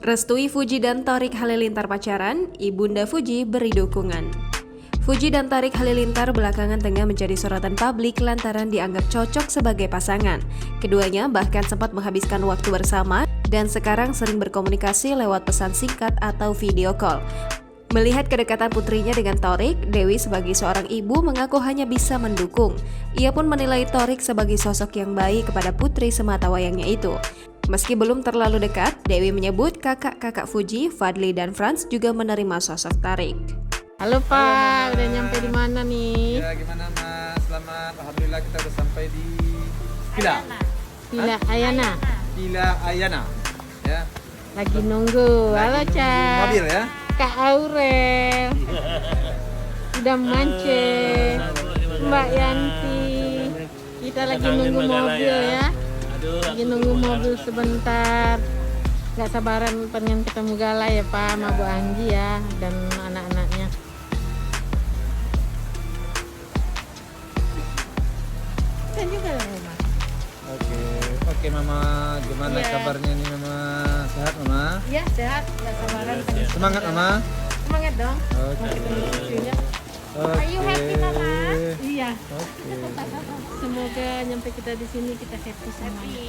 Restui Fuji dan Thorik Halilintar pacaran, Ibunda Fuji beri dukungan. Fuji dan Thorik Halilintar belakangan tengah menjadi sorotan publik lantaran dianggap cocok sebagai pasangan. Keduanya bahkan sempat menghabiskan waktu bersama dan sekarang sering berkomunikasi lewat pesan singkat atau video call. Melihat kedekatan putrinya dengan Thorik, Dewi sebagai seorang ibu mengaku hanya bisa mendukung. Ia pun menilai Thorik sebagai sosok yang baik kepada putri sematawayangnya itu. Meski belum terlalu dekat, Dewi menyebut kakak-kakak Fuji, Fadli dan Franz juga menerima sosok Thorik. Halo Pak, udah nyampe di mana nih? Ya gimana Mas? Selamat, alhamdulillah kita udah sampai di Villa Ayana. Villa Ayana. Ya. Lagi nunggu. Halo Nunggu Cak. mobil ya. Kak Aurel. Udah mancing. Mbak Yanti. Kita lagi nunggu mobil ya. Lagi nunggu mobil sebentar. Gak sabaran pengen ketemu Gala ya Pak, sama Bu Anggi ya dan anak-anaknya. Kan juga lah Mama. Oke Mama, gimana Iya. kabarnya nih Mama? Sehat Mama? Iya sehat, gak sabaran. pengen Semangat ketemu Mama? Gala. Semangat dong. Oke. Mau ketemu cucunya. Are you happy, Mama? Iya. Oke. Semoga nyampe kita di sini kita happy semuanya.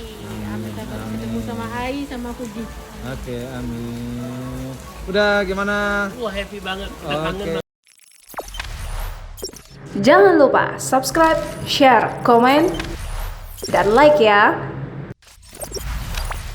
Amin. Ketemu sama Ai sama Fuji. Oke, amin. Udah gimana? Wah happy banget, udah kangen Oke. banget. Jangan lupa subscribe, share, komen, dan like ya!